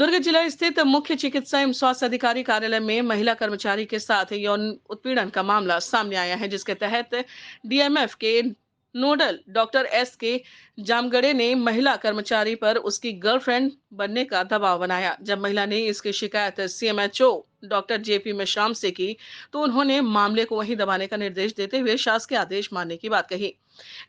दुर्ग जिला स्थित मुख्य चिकित्सा एवं स्वास्थ्य अधिकारी कार्यालय में महिला कर्मचारी के साथ यौन उत्पीड़न का मामला सामने आया है, जिसके तहत डीएमएफ के नोडल डॉक्टर एस के जामगड़े ने महिला कर्मचारी पर उसकी गर्लफ्रेंड बनने का दबाव बनाया। जब महिला ने इसकी शिकायत सीएमएचओ डॉक्टर जेपी मेश्राम से की, तो उन्होंने मामले को वहीं दबाने का निर्देश देते हुए शासकीय आदेश मानने की बात कही।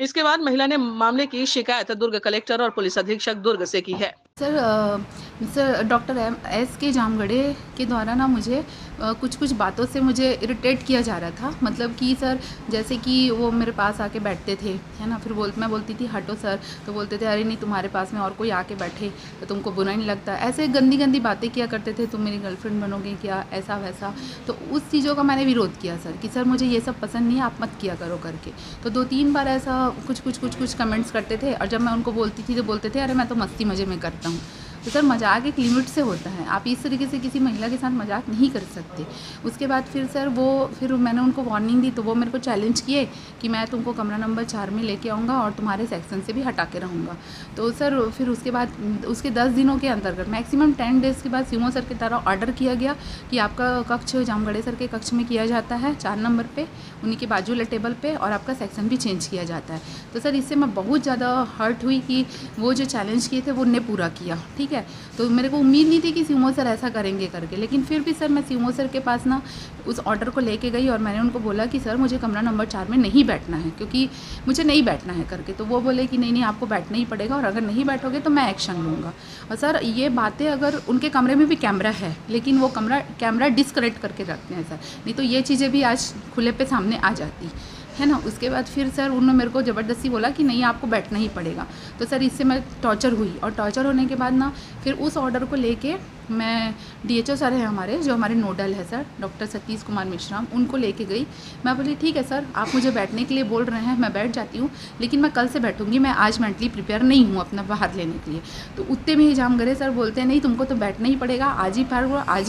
इसके बाद महिला ने मामले की शिकायत दुर्ग कलेक्टर और पुलिस अधीक्षक दुर्ग से की है। सर डॉक्टर एस के जामगड़े के द्वारा ना मुझे कुछ कुछ बातों से मुझे इरिटेट किया जा रहा था। मतलब कि सर जैसे कि वो मेरे पास आके बैठते थे, है ना, फिर मैं बोलती थी हटो सर, तो बोलते थे अरे नहीं तुम्हारे पास में और कोई आके बैठे तो तुमको बुरा नहीं लगता। ऐसे गंदी गंदी बातें किया करते थे, तुम मेरी गर्लफ्रेंड बनोगे क्या, ऐसा वैसा। तो उस चीज़ों का मैंने विरोध किया सर कि सर मुझे ये सब पसंद नहीं है, आप मत किया करो करके। तो 2-3 बार ऐसा कुछ कमेंट्स करते थे, और जब मैं उनको बोलती थी तो बोलते थे अरे मैं तो मस्ती मज़े में करता हूँ। तो सर मजाक एक लिमिट से होता है, आप इस तरीके से किसी महिला के साथ मजाक नहीं कर सकते। उसके बाद फिर मैंने उनको वार्निंग दी, तो वो मेरे को चैलेंज किए कि मैं तुमको कमरा नंबर 4 में लेके आऊँगा और तुम्हारे सेक्शन से भी हटा के रहूँगा। तो सर फिर उसके बाद उसके 10 दिनों के अंतर्गत मैक्सिमम 10 डेज़ के बाद सीएमओ सर की तरह ऑर्डर किया गया कि आपका कक्ष जामगड़े सर के कक्ष में किया जाता है 4 नंबर पर, उन्हीं के बाजू वाले टेबल पर, और आपका सेक्शन भी चेंज किया जाता है। तो सर इससे मैं बहुत ज़्यादा हर्ट हुई कि वो जो चैलेंज किए थे वो उनने पूरा किया, ठीक है। तो मेरे को उम्मीद नहीं थी कि सीएमओ सर ऐसा करेंगे करके, लेकिन फिर भी सर मैं सीएमओ सर के पास ना उस ऑर्डर को लेके गई और मैंने उनको बोला कि सर मुझे कमरा नंबर 4 में नहीं बैठना है, क्योंकि मुझे नहीं बैठना है करके। तो वो बोले कि नहीं आपको बैठना ही पड़ेगा, और अगर नहीं बैठोगे तो मैं एक्शन लूँगा। और सर ये बातें, अगर उनके कमरे में भी कैमरा है लेकिन वो कैमरा डिसकनेक्ट करके रखते हैं सर, नहीं तो ये चीज़ें भी आज खुले पे सामने आ जाती है ना। उसके बाद फिर सर उन्होंने मेरे को ज़बरदस्ती बोला कि नहीं आपको बैठना ही पड़ेगा। तो सर इससे मैं टॉर्चर हुई, और टॉर्चर होने के बाद ना फिर उस ऑर्डर को लेके मैं डीएचओ सर हैं हमारे, जो हमारे नोडल है सर डॉक्टर सतीश कुमार मेश्राम, उनको लेके गई। मैं बोली ठीक है सर आप मुझे बैठने के लिए बोल रहे हैं, मैं बैठ जाती हूँ, लेकिन मैं कल से बैठूँगी, मैं आज मेंटली प्रिपेयर नहीं हूँ अपना बाहर लेने के लिए। तो उतने में ही जामगड़े सर बोलते हैं नहीं तुमको तो बैठना ही पड़ेगा, आज ही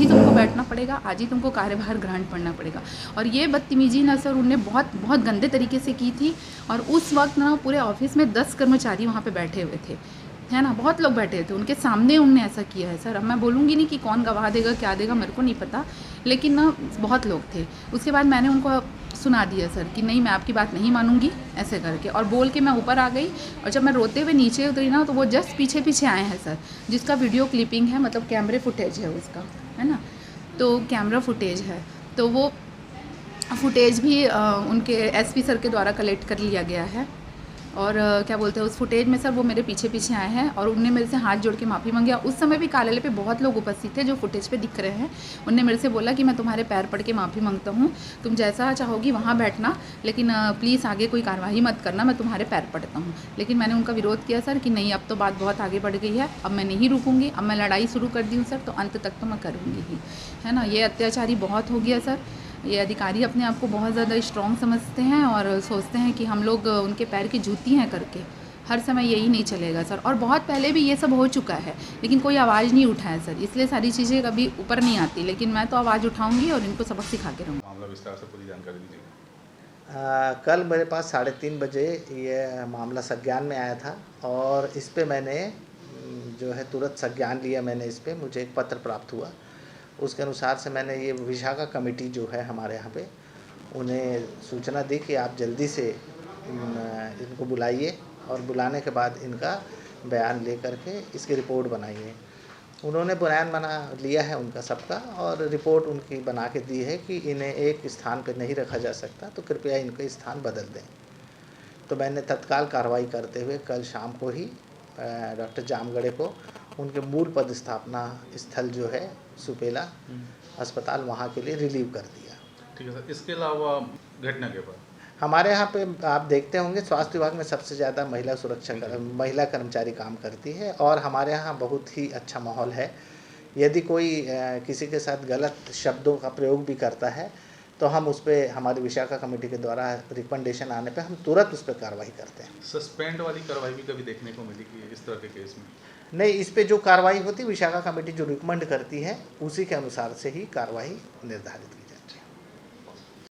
तुमको बैठना पड़ेगा, आज ही तुमको कार्यभार ग्रहण करना पड़ेगा। और ये बदतमीजी ना सर उनने बहुत बहुत गंदे तरीके से की थी। और उस वक्त ना पूरे ऑफिस में 10 कर्मचारी वहाँ पे बैठे हुए थे, है ना, बहुत लोग बैठे थे, उनके सामने उनने ऐसा किया है सर। अब मैं बोलूँगी नहीं कि कौन गवाह देगा क्या देगा, मेरे को नहीं पता, लेकिन ना बहुत लोग थे। उसके बाद मैंने उनको सुना दिया सर कि नहीं मैं आपकी बात नहीं मानूंगी ऐसे करके, और बोल के मैं ऊपर आ गई। और जब मैं रोते हुए नीचे उतरी ना, तो वो जस्ट पीछे पीछे आए हैं सर, जिसका वीडियो क्लिपिंग है, मतलब कैमरे फुटेज है उसका, है ना, तो कैमरा फुटेज है, तो वो फुटेज भी उनके एसपी सर के द्वारा कलेक्ट कर लिया गया है। और क्या बोलते हैं उस फुटेज में सर वो मेरे पीछे पीछे आए हैं और उनने मेरे से हाथ जोड़ के माफ़ी मांगी। उस समय भी कार्यालय पे बहुत लोग उपस्थित थे जो फुटेज पे दिख रहे हैं। उनने मेरे से बोला कि मैं तुम्हारे पैर पड़ के माफ़ी मांगता हूँ, तुम जैसा चाहोगी वहाँ बैठना, लेकिन प्लीज़ आगे कोई कार्रवाई मत करना, मैं तुम्हारे पैर पड़ता हूँ। लेकिन मैंने उनका विरोध किया सर कि नहीं अब तो बात बहुत आगे बढ़ गई है, अब मैं नहीं रुकूँगी, अब मैं लड़ाई शुरू कर दी हूँ सर, तो अंत तक तो मैं करूँगी ही, है ना। ये अत्याचारी बहुत हो गया सर। ये अधिकारी अपने आप को बहुत ज़्यादा स्ट्रॉन्ग समझते हैं और सोचते हैं कि हम लोग उनके पैर की जूती हैं करके। हर समय यही नहीं चलेगा सर, और बहुत पहले भी ये सब हो चुका है, लेकिन कोई आवाज़ नहीं उठाया सर, इसलिए सारी चीज़ें कभी ऊपर नहीं आती। लेकिन मैं तो आवाज़ उठाऊंगी और इनको सबक सिखा के रहूँगी। मामला विस्तार से पूरी जानकारी दीजिए। कल मेरे पास 3:30 बजे ये मामला संज्ञान में आया था, और इस पे मैंने जो है तुरंत संज्ञान लिया। मैंने इस पे मुझे एक पत्र प्राप्त हुआ, उसके अनुसार से मैंने ये विशाखा कमेटी जो है हमारे यहाँ पे, उन्हें सूचना दी कि आप जल्दी से इनको बुलाइए, और बुलाने के बाद इनका बयान ले करके इसकी रिपोर्ट बनाइए। उन्होंने बयान बना लिया है उनका सबका, और रिपोर्ट उनकी बना के दी है कि इन्हें एक स्थान पर नहीं रखा जा सकता, तो कृपया इनका स्थान बदल दें। तो मैंने तत्काल कार्रवाई करते हुए कल शाम को ही डॉक्टर जामगड़े को उनके मूल पदस्थापना स्थल जो है सुपेला अस्पताल, वहाँ के लिए रिलीव कर दिया। ठीक है सर, इसके अलावा घटना के बाद हमारे यहाँ पे आप देखते होंगे स्वास्थ्य विभाग में सबसे ज़्यादा महिला कर्मचारी काम करती है, और हमारे यहाँ बहुत ही अच्छा माहौल है। यदि कोई किसी के साथ गलत शब्दों का प्रयोग भी करता है, तो हम उस पर, हमारी विशाखा कमेटी के द्वारा रिकमेंडेशन आने पे हम तुरंत उस पर कार्रवाई करते हैं। सस्पेंड वाली कार्रवाई भी कभी देखने को मिली कि इस तरह के केस में? नहीं, इस पे जो कार्रवाई होती है विशाखा कमेटी जो रिकमेंड करती है उसी के अनुसार से ही कार्रवाई निर्धारित